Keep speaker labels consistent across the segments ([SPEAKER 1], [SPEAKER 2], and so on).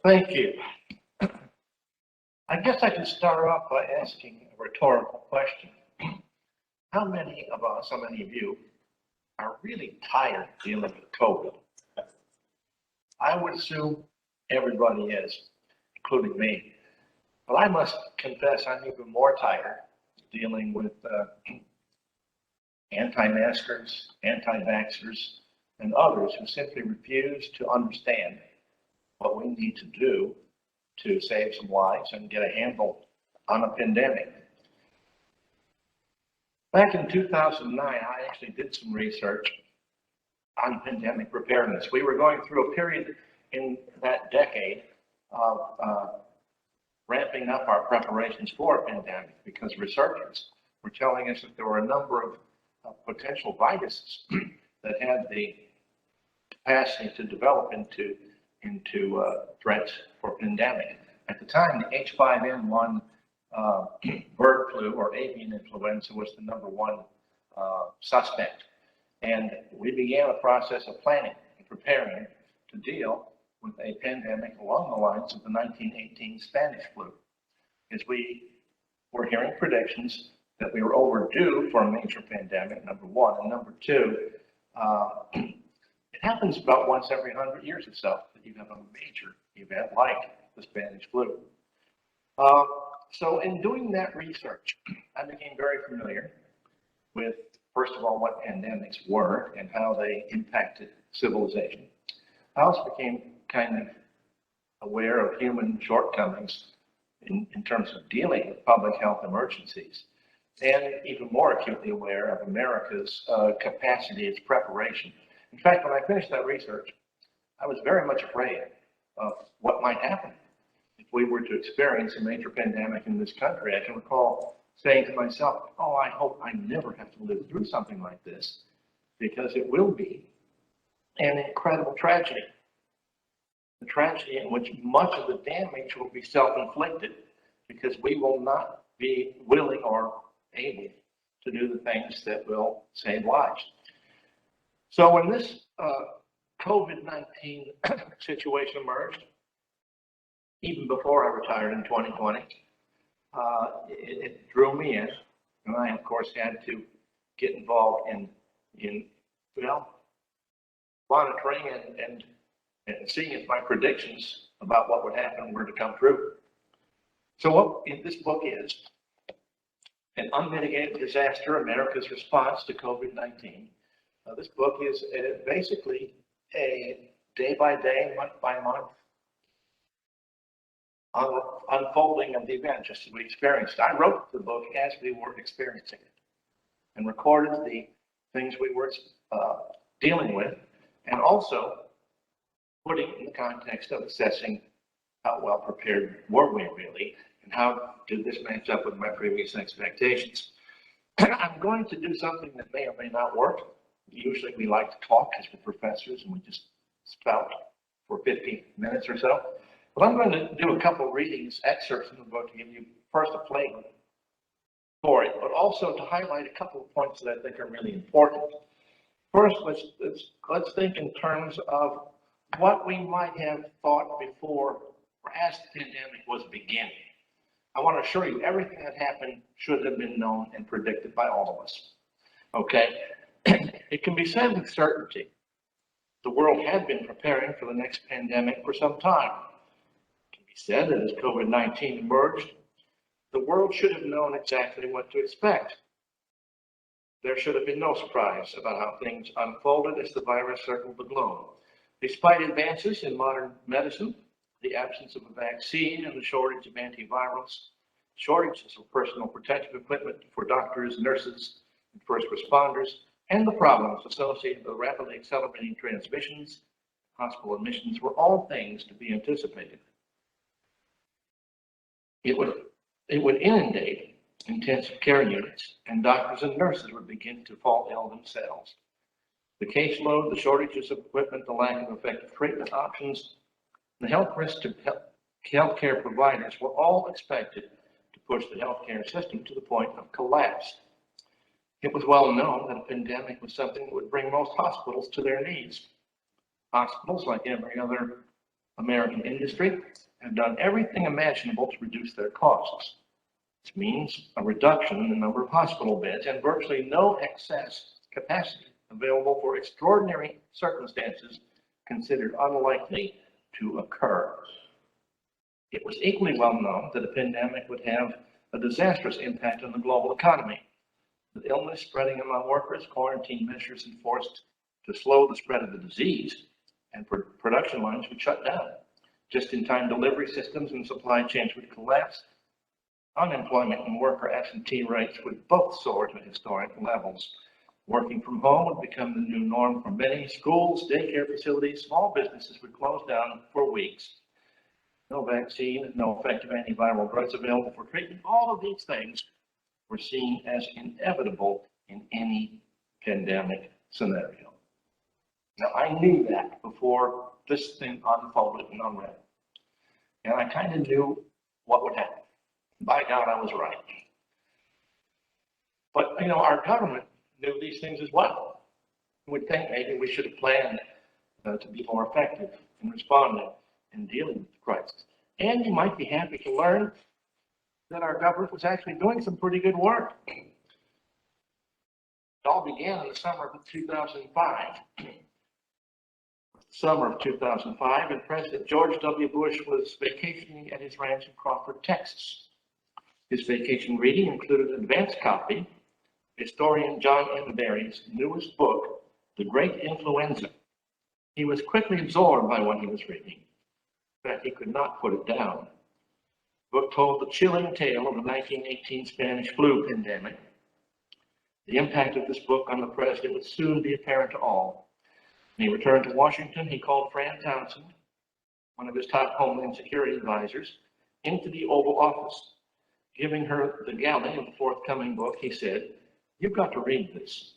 [SPEAKER 1] Thank you. I guess I can start off by asking a rhetorical question. How many of us, how many of you, are really tired of dealing with COVID? I would assume everybody is, including me. But I must confess I'm even more tired dealing with anti-maskers, anti-vaxxers, and others who simply refuse to understand what we need to do to save some lives and get a handle on a pandemic. Back in 2009, I actually did some research on pandemic preparedness. We were going through a period in that decade of ramping up our preparations for a pandemic because researchers were telling us that there were a number of potential viruses that had the capacity to develop into threats for pandemic. At the time, the H5N1 bird flu or avian influenza was the number one suspect. And we began a process of planning and preparing to deal with a pandemic along the lines of the 1918 Spanish flu, as we were hearing predictions that we were overdue for a major pandemic, number one. And number two, it happens about once every 100 years or so that you have a major event like the Spanish flu. So in doing that research, I became very familiar with, first of all, what pandemics were and how they impacted civilization. I also became kind of aware of human shortcomings in terms of dealing with public health emergencies, and even more acutely aware of America's capacity, its preparation. In fact, when I finished that research, I was very much afraid of what might happen if we were to experience a major pandemic in this country. I can recall saying to myself, oh, I hope I never have to live through something like this, because it will be an incredible tragedy. A tragedy in which much of the damage will be self-inflicted because we will not be willing or able to do the things that will save lives. So when this COVID-19 situation emerged, even before I retired in 2020, it drew me in, and I, of course, had to get involved in monitoring and seeing if my predictions about what would happen were to come true. So what this book is, An Unmitigated Disaster, America's Response to COVID-19. This book is basically a day-by-day, month-by-month unfolding of the event, just as we experienced. I wrote the book as we were experiencing it and recorded the things we were dealing with, and also putting in the context of assessing how well prepared were we really, and how did this match up with my previous expectations. I'm going to do something that may or may not work. Usually we like to talk as we're professors and we just spout for 50 minutes or so. But I'm going to do a couple of readings, excerpts from the book to give you first a flavor for it, but also to highlight a couple of points that I think are really important. First, let's think in terms of what we might have thought before or as the pandemic was beginning. I want to assure you everything that happened should have been known and predicted by all of us. Okay? It can be said with certainty the world had been preparing for the next pandemic for some time. It can be said that as COVID-19 emerged, the world should have known exactly what to expect. There should have been no surprise about how things unfolded as the virus circled the globe. Despite advances in modern medicine, the absence of a vaccine and the shortage of antivirals, shortages of personal protective equipment for doctors, nurses, and first responders, and the problems associated with rapidly accelerating transmissions, hospital admissions were all things to be anticipated. It would inundate intensive care units, and doctors and nurses would begin to fall ill themselves. The caseload, the shortages of equipment, the lack of effective treatment options, the health risks to healthcare providers were all expected to push the healthcare system to the point of collapse. It was well known that a pandemic was something that would bring most hospitals to their knees. Hospitals, like every other American industry have done everything imaginable to reduce their costs. This means a reduction in the number of hospital beds and virtually no excess capacity available for extraordinary circumstances considered unlikely to occur. It was equally well known that a pandemic would have a disastrous impact on the global economy. With illness spreading among workers, quarantine measures enforced to slow the spread of the disease, and production lines would shut down. Just-in-time delivery systems and supply chains would collapse. Unemployment and worker absentee rates would both soar to historic levels. Working from home would become the new norm for many. Schools, daycare facilities, small businesses would close down for weeks. No vaccine, no effective antiviral drugs available for treatment. All of these things were seen as inevitable in any pandemic scenario. Now, I knew that before this thing unfolded and unraveled. And I kind of knew what would happen. By God, I was right. But, our government knew these things as well. You would think maybe we should have planned to be more effective in responding and dealing with the crisis. And you might be happy to learn that our government was actually doing some pretty good work. It all began in the summer of 2005. Summer of 2005, and President George W. Bush was vacationing at his ranch in Crawford, Texas. His vacation reading included an advance copy of historian John M. Barry's newest book, The Great Influenza. He was quickly absorbed by what he was reading. In fact, he could not put it down. The book told the chilling tale of the 1918 Spanish flu pandemic. The impact of this book on the president would soon be apparent to all. When he returned to Washington, he called Fran Townsend, one of his top Homeland Security advisors, into the Oval Office. Giving her the galley of the forthcoming book, he said, "You've got to read this."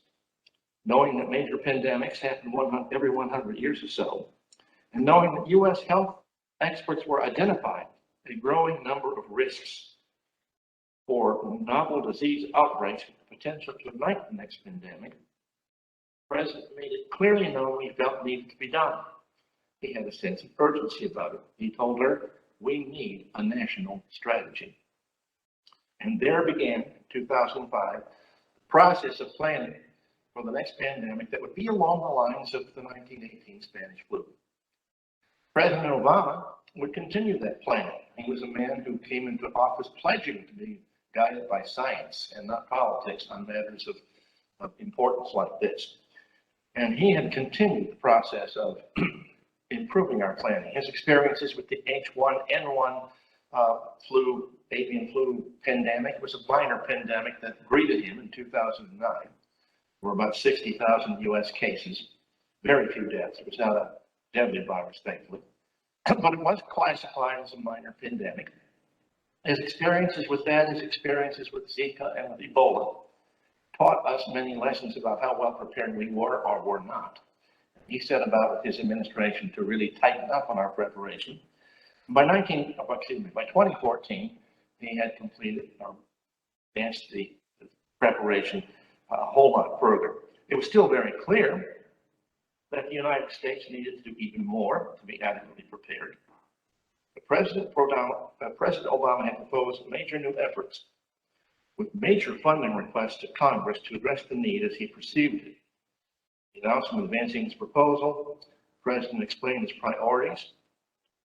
[SPEAKER 1] Knowing that major pandemics happen every 100 years or so, and knowing that U.S. health experts were identifying a growing number of risks for novel disease outbreaks with the potential to ignite the next pandemic, the president made it clearly known what he felt needed to be done. He had a sense of urgency about it. He told her, "We need a national strategy." And there began, in 2005, the process of planning for the next pandemic that would be along the lines of the 1918 Spanish flu. President Obama would continue that planning. He was a man who came into office pledging to be guided by science and not politics on matters of importance like this. And he had continued the process of improving our planning. His experiences with the H1N1 avian flu pandemic was a minor pandemic that greeted him in 2009. There were about 60,000 U.S. cases, very few deaths. It was not a deadly virus, thankfully, but it was classified as a minor pandemic. His experiences with that, his experiences with Zika and with Ebola, taught us many lessons about how well prepared we were or were not. He set about with his administration to really tighten up on our preparation. By 2014, he had completed or advanced the preparation a whole lot further. It was still very clear that the United States needed to do even more to be adequately prepared. But President Obama had proposed major new efforts with major funding requests to Congress to address the need as he perceived it. He announced him advancing his proposal. The president explained his priorities,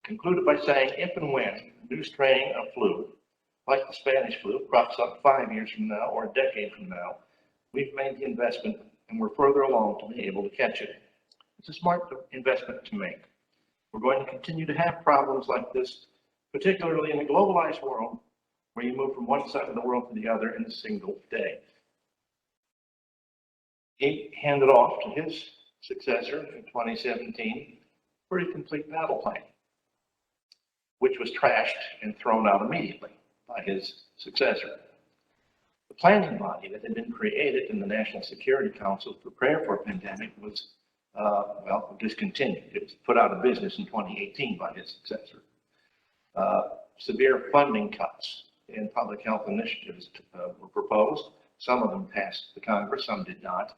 [SPEAKER 1] concluded by saying, if and when a new strain of flu, like the Spanish flu, crops up 5 years from now or a decade from now, we've made the investment and we're further along to be able to catch it. It's a smart investment to make. We're going to continue to have problems like this, particularly in a globalized world where you move from one side of the world to the other in a single day. He handed off to his successor in 2017 a pretty complete battle plan, which was trashed and thrown out immediately by his successor. The planning body that had been created in the National Security Council to prepare for a pandemic was, discontinued. It was put out of business in 2018 by his successor. Severe funding cuts in public health initiatives were proposed. Some of them passed the Congress, some did not.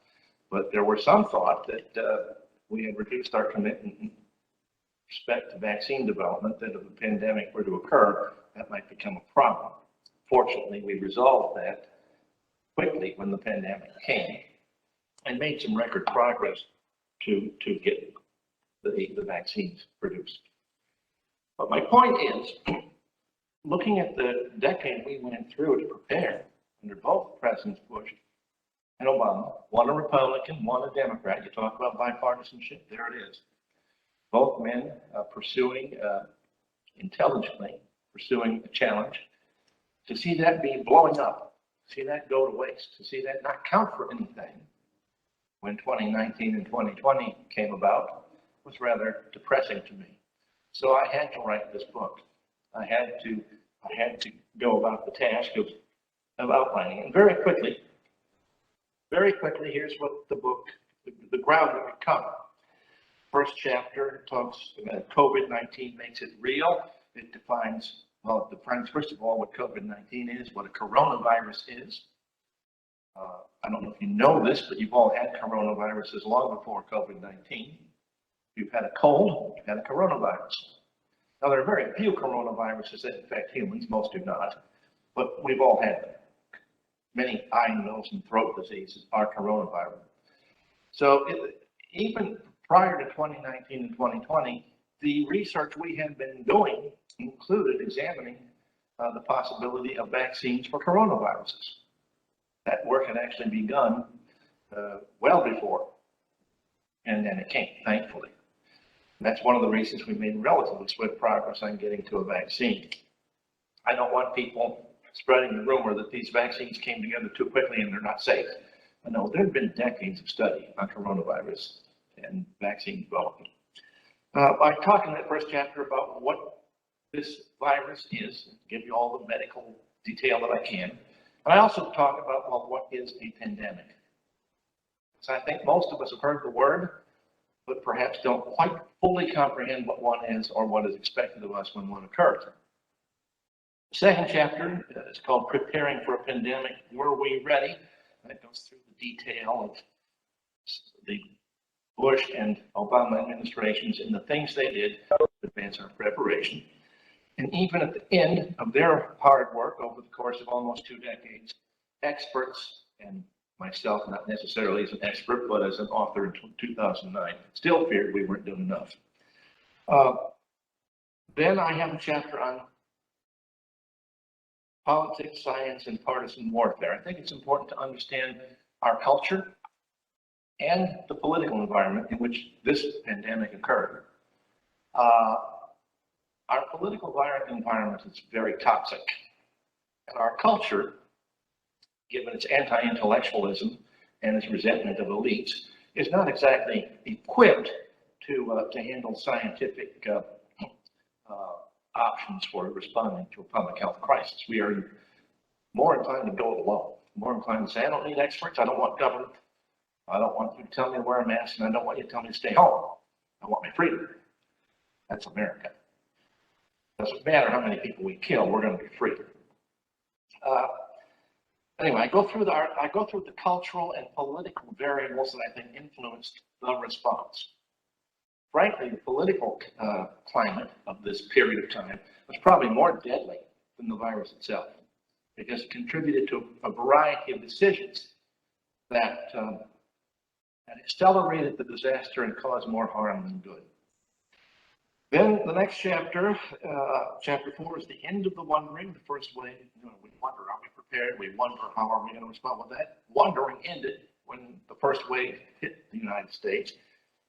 [SPEAKER 1] But there were some thought that we had reduced our commitment respect to vaccine development that if a pandemic were to occur, that might become a problem. Fortunately, we resolved that quickly when the pandemic came and made some record progress to get the vaccines produced. But my point is, looking at the decade we went through to prepare under both Presidents Bush and Obama, one a Republican, one a Democrat. You talk about bipartisanship, there it is. Both men pursuing intelligently, pursuing a challenge. To see that be blowing up, to see that go to waste, to see that not count for anything when 2019 and 2020 came about was rather depressing to me. So I had to write this book. I had to go about the task of outlining it. And very quickly, here's what the book, the ground that we cover. First chapter talks about COVID-19 makes it real. It defines, well, it defines, first of all, what COVID-19 is, what a coronavirus is. I don't know if you know this, but you've all had coronaviruses long before COVID-19. You've had a cold, you've had a coronavirus. Now, there are very few coronaviruses that infect humans, most do not, but we've all had them. Many eye, nose, and throat diseases are coronavirus. So even prior to 2019 and 2020, the research we had been doing included examining the possibility of vaccines for coronaviruses. That work had actually begun well before the pandemic came, thankfully. And that's one of the reasons we made relatively swift progress on getting to a vaccine. I don't want people spreading the rumor that these vaccines came together too quickly and they're not safe. No, there have been decades of study on coronavirus and vaccine development. I talk in that first chapter about what this virus is, give you all the medical detail that I can. And I also talk about, well, what is a pandemic? So I think most of us have heard the word, but perhaps don't quite fully comprehend what one is or what is expected of us when one occurs. The second chapter is called Preparing for a Pandemic. Were we ready? And it goes through the detail of the Bush and Obama administrations and the things they did to advance our preparation. And even at the end of their hard work over the course of almost 2 decades, experts and myself, not necessarily as an expert, but as an author in 2009, still feared we weren't doing enough. Then I have a chapter on politics, science, and partisan warfare. I think it's important to understand our culture and the political environment in which this pandemic occurred. Our political environment is very toxic, and our culture, given its anti-intellectualism and its resentment of elites, is not exactly equipped to handle scientific options for responding to a public health crisis. We are more inclined to go it alone, more inclined to say, I don't need experts, I don't want government, I don't want you to tell me to wear a mask, and I don't want you to tell me to stay home. I want my freedom. That's America. Doesn't matter how many people we kill, we're going to be free. Anyway, I go through the cultural and political variables that I think influenced the response. Frankly, the political climate of this period of time was probably more deadly than the virus itself, because it contributed to a variety of decisions that accelerated the disaster and caused more harm than good. Then the next chapter, chapter 4, is the end of the wondering. The first wave, we wonder, are we prepared? We wonder, how are we going to respond with that? Wondering ended when the first wave hit the United States.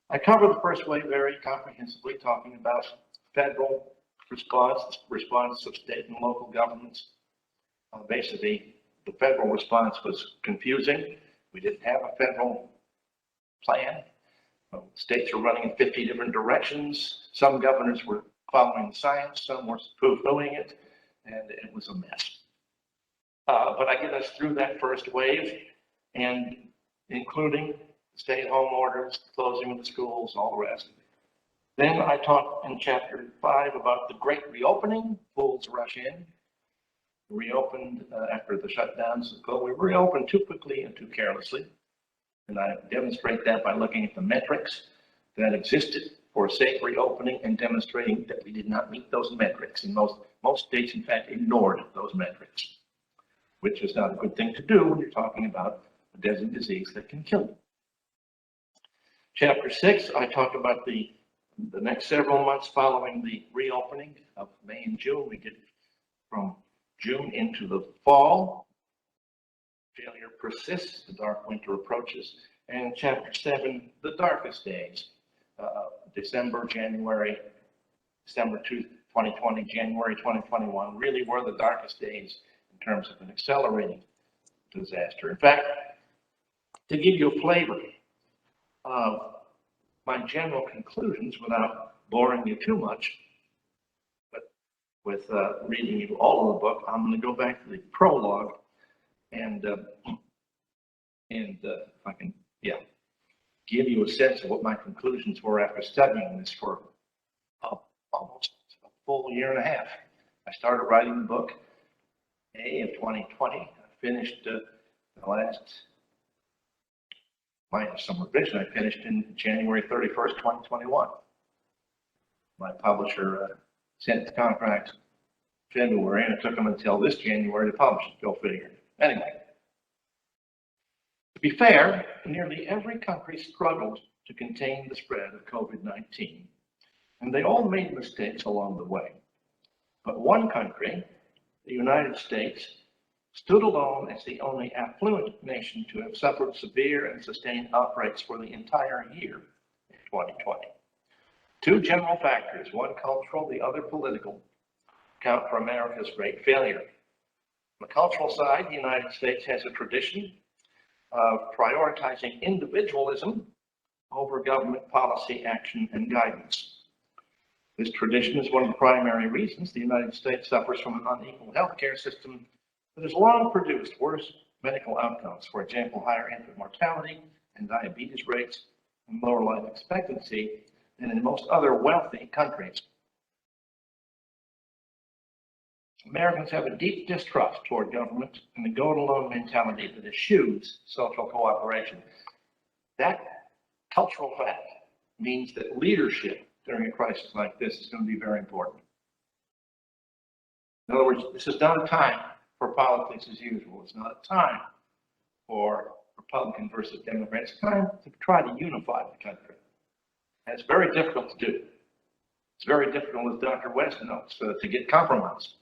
[SPEAKER 1] I cover the first wave very comprehensively, talking about federal response of state and local governments. Basically, the federal response was confusing. We didn't have a federal plan. States were running in 50 different directions. Some governors were following the science, some were poo-pooing it, and it was a mess. But I get us through that first wave, and including stay-at-home orders, closing of the schools, all the rest. Then I talk in chapter 5 about the great reopening. Fools rush in. Reopened after the shutdowns. We reopened too quickly and too carelessly. And I demonstrate that by looking at the metrics that existed for a safe reopening and demonstrating that we did not meet those metrics. And most states, in fact, ignored those metrics, which is not a good thing to do when you're talking about a deadly disease that can kill you. Chapter 6, I talk about the next several months following the reopening of May and June. We get from June into the fall. Failure persists, the dark winter approaches. And chapter 7, the darkest days, December 2020, January 2021, really were the darkest days in terms of an accelerating disaster. In fact, to give you a flavor of my general conclusions without boring you too much, but with reading you all of the book, I'm going to go back to the prologue and if I can, give you a sense of what my conclusions were after studying this for almost a full year and a half. I started writing the book May of 2020. I finished the last, minus some revision, I finished in January 31st, 2021. My publisher sent the contract February, and it took them until this January to publish it. Go figure. Anyway, to be fair, nearly every country struggled to contain the spread of COVID-19, and they all made mistakes along the way. But one country, the United States, stood alone as the only affluent nation to have suffered severe and sustained outbreaks for the entire year in 2020. Two general factors, one cultural, the other political, account for America's great failure. On the cultural side, the United States has a tradition of prioritizing individualism over government policy, action, and guidance. This tradition is one of the primary reasons the United States suffers from an unequal healthcare system that has long produced worse medical outcomes. For example, higher infant mortality and diabetes rates and lower life expectancy than in most other wealthy countries. Americans have a deep distrust toward government and the go-it-alone mentality that eschews social cooperation. That cultural fact means that leadership during a crisis like this is going to be very important. In other words, this is not a time for politics as usual. It's not a time for Republican versus Democrat. It's time to try to unify the country. And it's very difficult to do. It's very difficult, as Dr. West notes, to get compromise.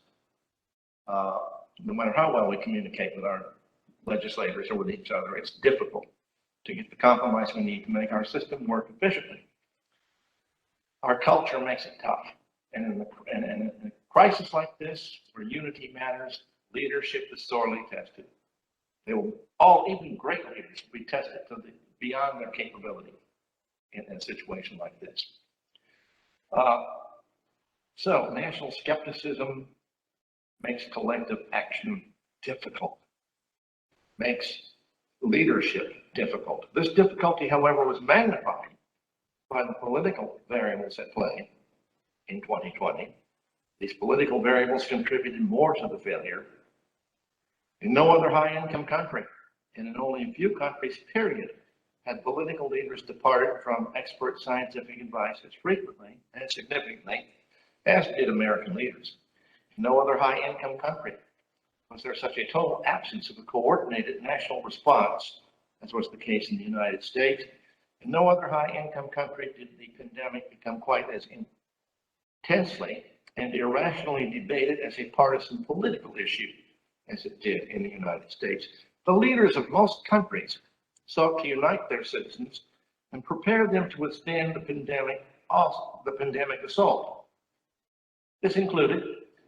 [SPEAKER 1] No matter how well we communicate with our legislators or with each other, it's difficult to get the compromise we need to make our system work efficiently. Our culture makes it tough. And in a crisis like this, where unity matters, leadership is sorely tested. They will all, even great leaders, will be tested to beyond their capability in a situation like this. So national skepticism makes collective action difficult, makes leadership difficult. This difficulty, however, was magnified by the political variables at play in 2020. These political variables contributed more to the failure. In no other high-income country, and in only a few countries, period, had political leaders departed from expert scientific advice as frequently and significantly as did American leaders. In no other high-income country was there such a total absence of a coordinated national response as was the case in the United States. In no other high-income country did the pandemic become quite as intensely and irrationally debated as a partisan political issue as it did in the United States. The leaders of most countries sought to unite their citizens and prepare them to withstand the pandemic assault. This included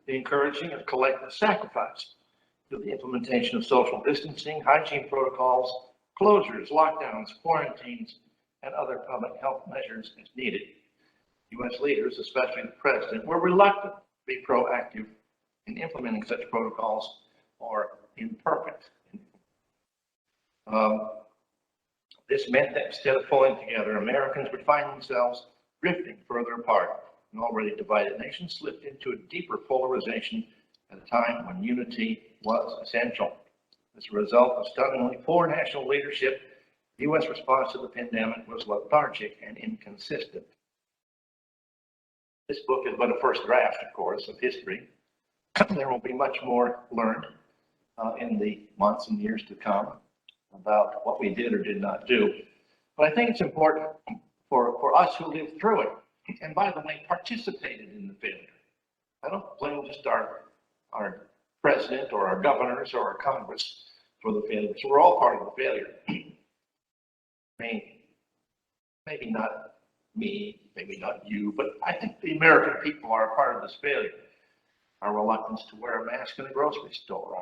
[SPEAKER 1] the encouraging of collective sacrifice through the implementation of social distancing, hygiene protocols, closures, lockdowns, quarantines, and other public health measures as needed. U.S. leaders, especially the president, were reluctant to be proactive in implementing such protocols or imperfect. This meant that instead of pulling together, Americans would find themselves drifting further apart. An already divided nation slipped into a deeper polarization at a time when unity was essential. As a result of stunningly poor national leadership, the U.S. response to the pandemic was lethargic and inconsistent. This book is but a first draft, of course, of history. There will be much more learned in the months and years to come about what we did or did not do. But I think it's important for us who lived through it, and by the way, participated in the failure. I don't blame just our president or our governors or our Congress for the failure. So we're all part of the failure. I mean, maybe not me, maybe not you, but I think the American people are a part of this failure. Our reluctance to wear a mask in a grocery store,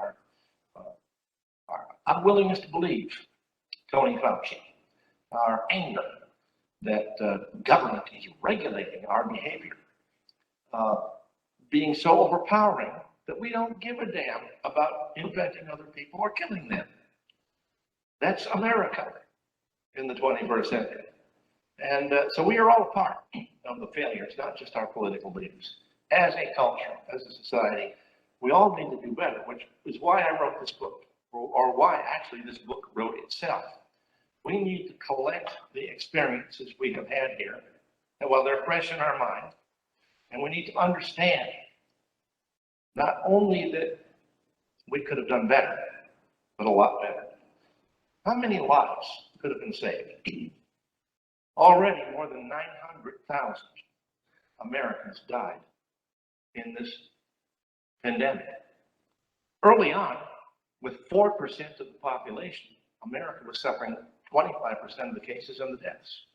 [SPEAKER 1] our unwillingness to believe Tony Fauci, our anger that government is regulating our behavior, being so overpowering that we don't give a damn about infecting other people or killing them. That's America in the 21st century. And so we are all a part of the failure. It's not just our political leaders. As a culture, as a society, we all need to do better, which is why I wrote this book, or why actually this book wrote itself. We need to collect the experiences we have had here, and while they're fresh in our mind, and we need to understand not only that we could have done better, but a lot better. How many lives could have been saved? Already more than 900,000 Americans died in this pandemic. Early on, with 4% of the population, America was suffering 25% of the cases and the deaths.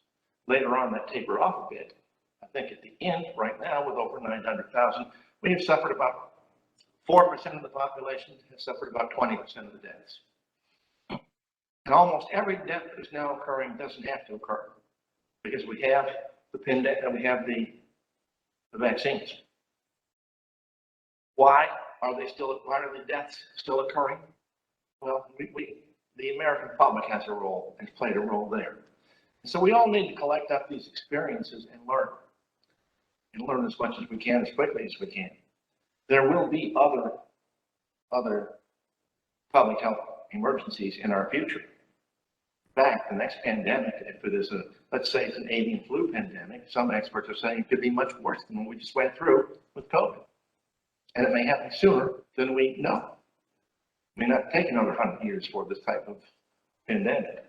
[SPEAKER 1] Later on, that tapered off a bit. I think at the end, right now, with over 900,000, we have suffered about 4% of the population has suffered about 20% of the deaths. And almost every death that is now occurring doesn't have to occur because we have the pandemic and we have the vaccines. Why are the deaths still occurring? Well, the American public has played a role there. So we all need to collect up these experiences and learn as much as we can, as quickly as we can. There will be other public health emergencies in our future. In fact, the next pandemic, if it is let's say it's an avian flu pandemic, some experts are saying it could be much worse than what we just went through with COVID. And it may happen sooner than we know. It may not take another 100 years for this type of pandemic.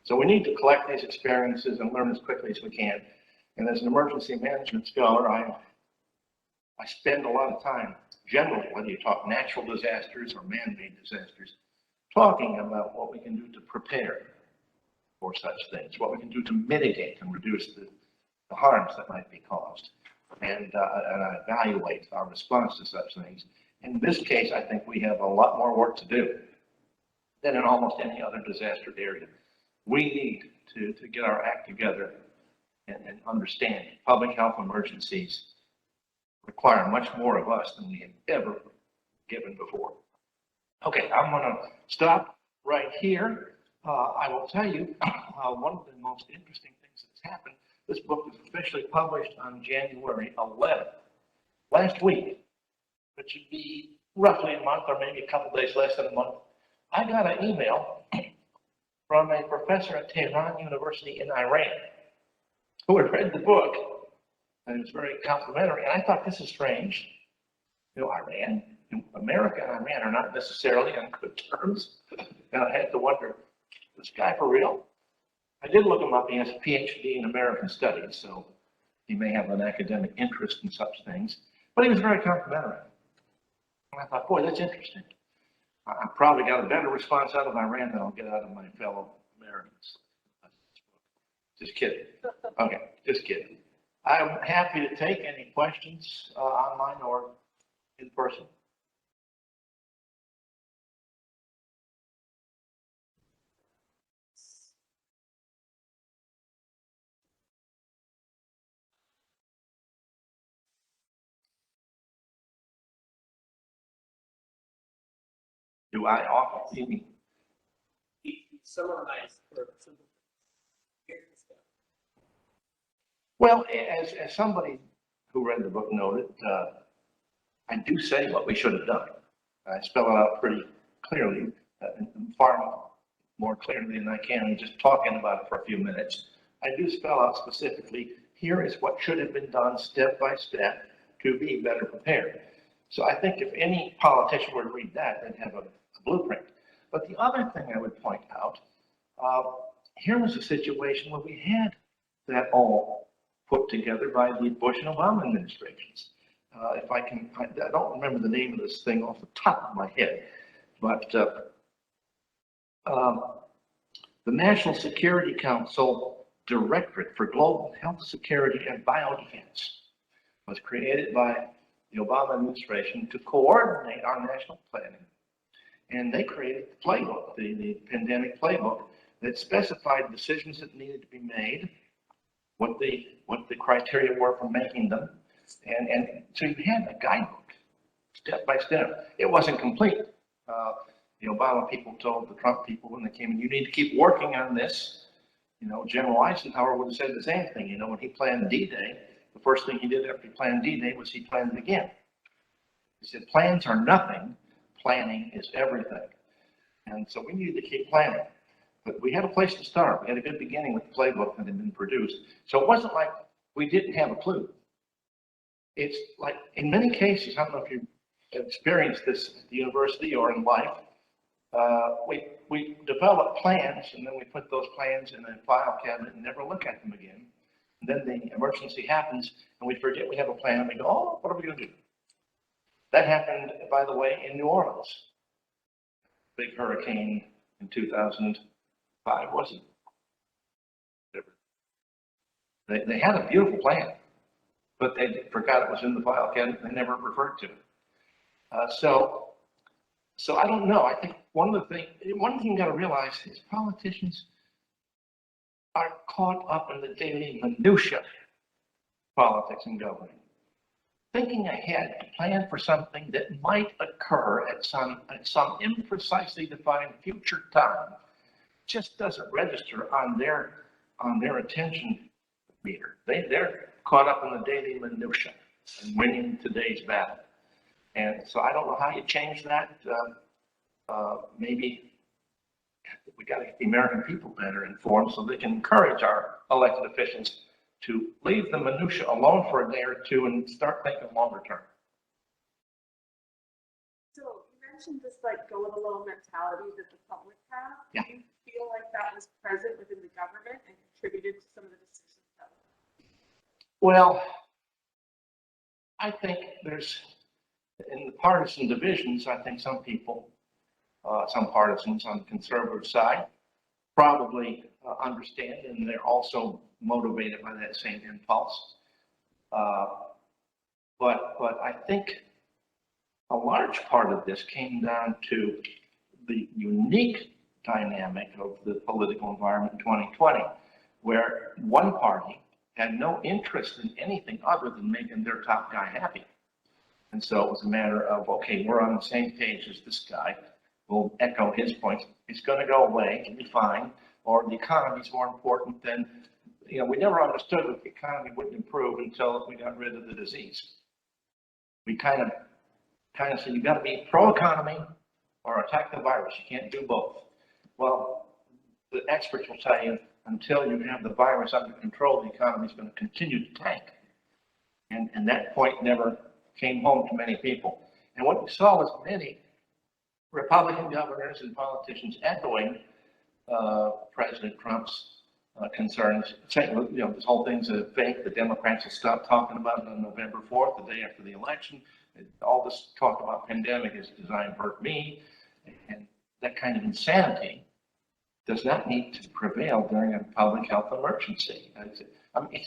[SPEAKER 1] So we need to collect these experiences and learn as quickly as we can. And as an emergency management scholar, I spend a lot of time, generally, whether you talk natural disasters or man-made disasters, talking about what we can do to prepare for such things, what we can do to mitigate and reduce the harms that might be caused, and evaluate our response to such things. In this case, I think we have a lot more work to do than in almost any other disaster area. We need to get our act together and understand public health emergencies require much more of us than we have ever given before. Okay, I'm going to stop right here. I will tell you one of the most interesting things that's happened. This book was officially published on January 11th, last week, which should be roughly a month or maybe a couple days less than a month. I got an email from a professor at Tehran University in Iran who had read the book, and it was very complimentary. And I thought, this is strange. You know, America and Iran are not necessarily on good terms. And I had to wonder, this guy for real? I did look him up. He has a PhD in American studies, so he may have an academic interest in such things. But he was very complimentary. And I thought, boy, that's interesting. I probably got a better response out of Iran than I'll get out of my fellow Americans. Just kidding. Okay, just kidding. I'm happy to take any questions online or in person. Do I offer any?
[SPEAKER 2] Summarize for simple.
[SPEAKER 1] Well, as somebody who read the book noted, I do say what we should have done. I spell it out pretty clearly, far more clearly than I can just talking about it for a few minutes. I do spell out specifically, here is what should have been done step by step to be better prepared. So I think if any politician were to read that, they'd have a blueprint. But the other thing I would point out, here was a situation where we had that all put together by the Bush and Obama administrations. If I can, I don't remember the name of this thing off the top of my head, but the National Security Council Directorate for Global Health Security and Biodefense was created by the Obama administration to coordinate our national planning. And they created the playbook, the pandemic playbook, that specified decisions that needed to be made, what the criteria were for making them. And so you had a guidebook, step by step. It wasn't complete. The Obama people told the Trump people when they came in, you need to keep working on this. You know, General Eisenhower would have said the same thing. You know, when he planned D-Day, the first thing he did after he planned D-Day was he planned it again. He said, plans are nothing, planning is everything. And so we needed to keep planning. But we had a place to start. We had a good beginning with the playbook that had been produced. So it wasn't like we didn't have a clue. It's like, in many cases, I don't know if you've experienced this at the university or in life, we develop plans and then we put those plans in a file cabinet and never look at them again. And then the emergency happens and we forget we have a plan and we go, oh, what are we going to do? That happened, by the way, in New Orleans. Big hurricane in 2005, was it? They had a beautiful plan, but they forgot it was in the file cabinet. They never referred to it. So I don't know. I think one thing you got to realize is politicians are caught up in the daily minutia of politics and governing. Thinking ahead to plan for something that might occur at some imprecisely defined future time just doesn't register on their attention meter. They're caught up in the daily minutia and winning today's battle. And so I don't know how you change that. Maybe we got to get the American people better informed so they can encourage our elected officials to leave the minutia alone for a day or two and start thinking longer term.
[SPEAKER 2] So you mentioned this like go it alone mentality that the public have.
[SPEAKER 1] Yeah.
[SPEAKER 2] Do you feel like that was present within the government and contributed to some of the decisions that were?
[SPEAKER 1] Well, I think there's, in the partisan divisions, I think some people, some partisans on the conservative side probably understand, and they're also motivated by that same impulse. But I think a large part of this came down to the unique dynamic of the political environment in 2020, where one party had no interest in anything other than making their top guy happy. And so it was a matter of, okay, we're on the same page as this guy. We'll echo his points. It's going to go away. It'll be fine. Or the economy is more important than, you know, we never understood that the economy wouldn't improve until we got rid of the disease. We kind of said, you got to be pro-economy or attack the virus. You can't do both. Well, the experts will tell you, until you have the virus under control, the economy is going to continue to tank. And that point never came home to many people. And what we saw was many Republican governors and politicians echoing President Trump's concerns, saying, you know, this whole thing's a fake. The Democrats will stop talking about it on November 4th, the day after the election. All this talk about pandemic is designed to hurt me. And that kind of insanity does not need to prevail during a public health emergency. I mean,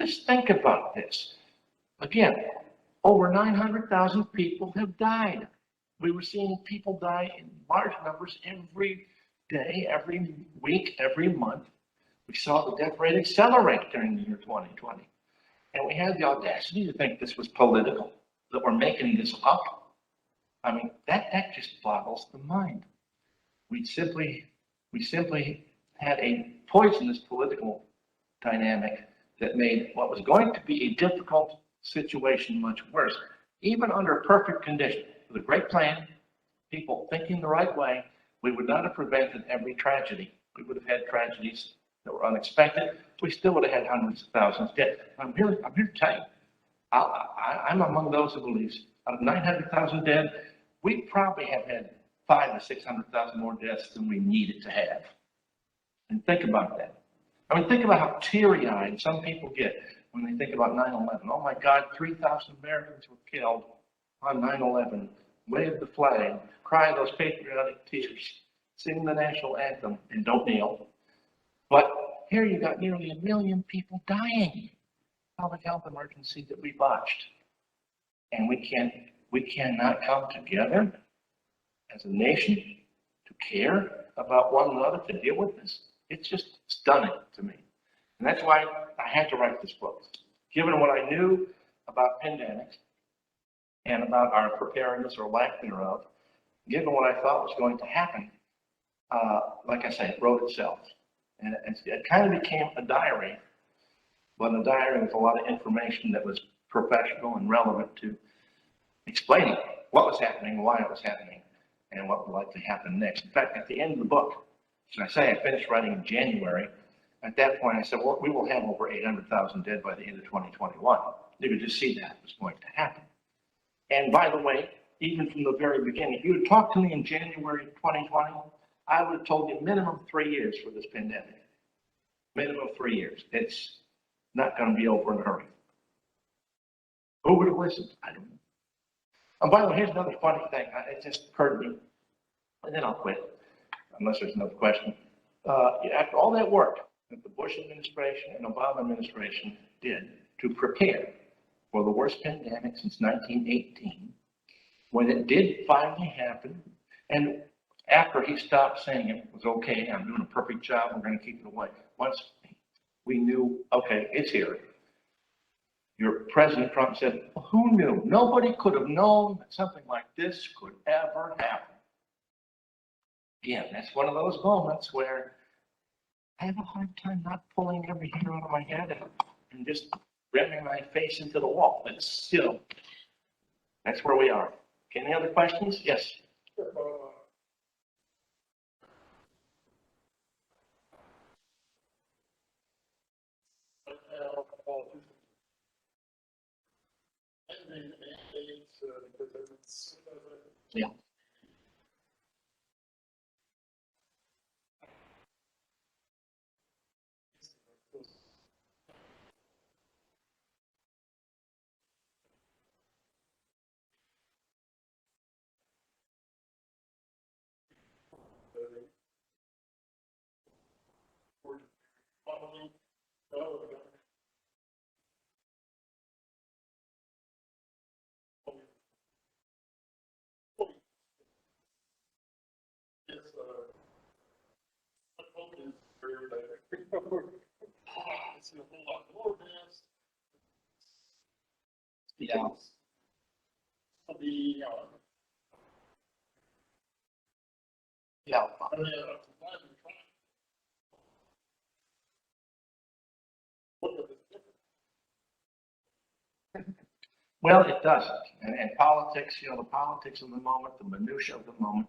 [SPEAKER 1] just think about this. Again, over 900,000 people have died. We were seeing people die in large numbers every day, every week, every month. We saw the death rate accelerate during the year 2020. And we had the audacity to think this was political, that we're making this up. I mean, that just boggles the mind. We simply had a poisonous political dynamic that made what was going to be a difficult situation much worse. Even under perfect conditions, with a great plan, people thinking the right way, we would not have prevented every tragedy. We would have had tragedies that were unexpected, we still would have had hundreds of thousands dead. I'm here to tell you, I'm among those who believes out of 900,000 dead, we probably have had 500,000 to 600,000 more deaths than we needed to have. And think about that. I mean, think about how teary-eyed some people get when they think about 9/11. Oh my God, 3,000 Americans were killed on 9/11. Wave the flag, cry those patriotic tears, sing the national anthem, and don't kneel. But here you got nearly 1 million people dying. Public health emergency that we botched. And we cannot come together as a nation to care about one another, to deal with this. It's just stunning to me. And that's why I had to write this book. Given what I knew about pandemics and about our preparedness or lack thereof, given what I thought was going to happen, like I say, it wrote itself. And it kind of became a diary, but a diary with a lot of information that was professional and relevant to explaining what was happening, why it was happening, and what would likely happen next. In fact, at the end of the book, as I say, I finished writing in January. At that point, I said, well, we will have over 800,000 dead by the end of 2021. You could just see that was going to happen. And by the way, even from the very beginning, if you had talked to me in January 2020, I would have told you minimum 3 years for this pandemic. Minimum 3 years. It's not going to be over in a hurry. Who would have listened? I don't know. And by the way, here's another funny thing. It just occurred to me, and then I'll quit, unless there's another question. After all that work that the Bush administration and Obama administration did to prepare for the worst pandemic since 1918, when it did finally happen, and after he stopped saying it was okay, I'm doing a perfect job, we're going to keep it away. Once we knew, okay, it's here. Your President Trump said, well, who knew? Nobody could have known that something like this could ever happen. Again, that's one of those moments where I have a hard time not pulling every hair out of my head and just ramming my face into the wall. But still, that's where we are. Okay, any other questions? Yes. Yeah. Yeah. Yeah. Well, it doesn't. And politics, the politics of the moment, the minutia of the moment,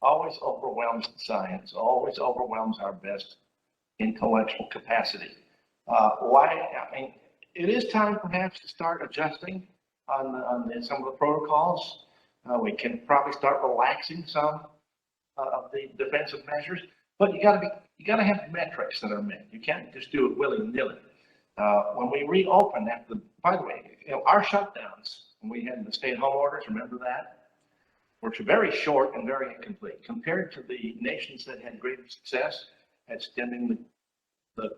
[SPEAKER 1] always overwhelms the science, always overwhelms our best intellectual capacity. Why? I mean, it is time perhaps to start adjusting on some of the protocols. We can probably start relaxing some of the defensive measures, but you got to have metrics that are met. You can't just do it willy-nilly. When we reopen after, by the way, our shutdowns, when we had the stay-at-home orders, remember that? Were very short and very incomplete compared to the nations that had greater success at stemming the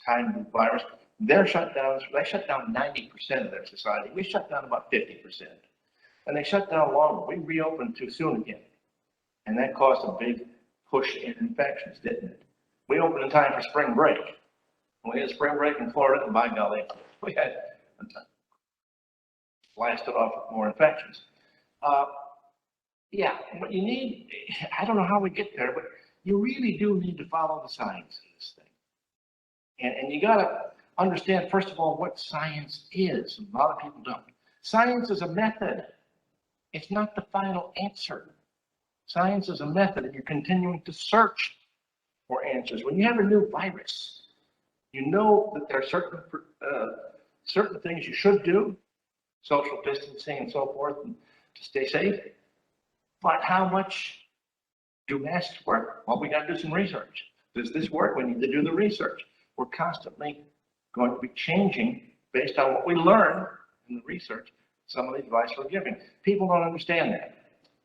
[SPEAKER 1] time of the virus. Their shutdowns, they shut down 90% of their society. We shut down about 50%. And they shut down longer. We reopened too soon again. And that caused a big push in infections, didn't it? We opened in time for spring break. When we had spring break in Florida, and by golly, we had blasted off with more infections. Yeah, what you need, I don't know how we get there, but you really do need to follow the science in this thing. And you got to understand, first of all, what science is. A lot of people don't. Science is a method. It's not the final answer. Science is a method, and you're continuing to search for answers. When you have a new virus, You know that there are certain things you should do, social distancing and so forth, and to stay safe. But how much do masks work? Well, we got to do some research. Does this work? We need to do the research. We're constantly going to be changing based on what we learn in the research, some of the advice we're giving. People don't understand that.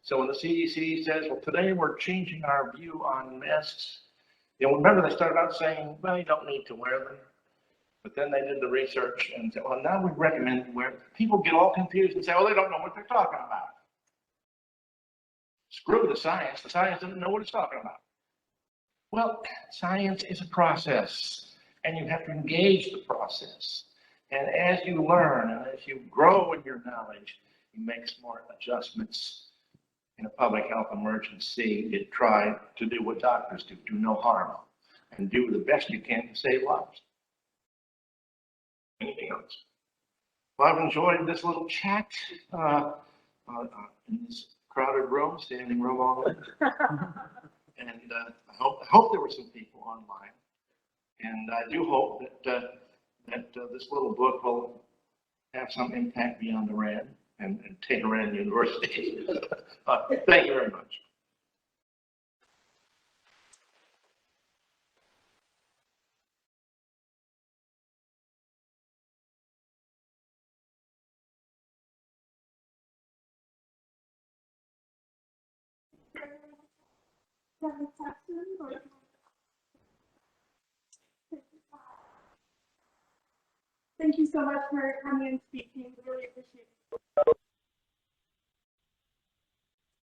[SPEAKER 1] So when the CDC says, well, today we're changing our view on masks, remember they started out saying, well, you don't need to wear them. But then they did the research and said, well, now we recommend you wear them. People get all confused and say, well, they don't know what they're talking about. Screw the science. The science doesn't know what it's talking about. Well, science is a process, and you have to engage the process. And as you learn and as you grow in your knowledge, you make smart adjustments. In a public health emergency, you try to do what doctors do no harm, and do the best you can to save lives. Anything else? Well, I've enjoyed this little chat in this crowded room, standing room all in. And I hope there were some people online. And I do hope that this little book will have some impact beyond Iran and Tehran University. Thank you very much.
[SPEAKER 2] Thank you so much for coming and speaking.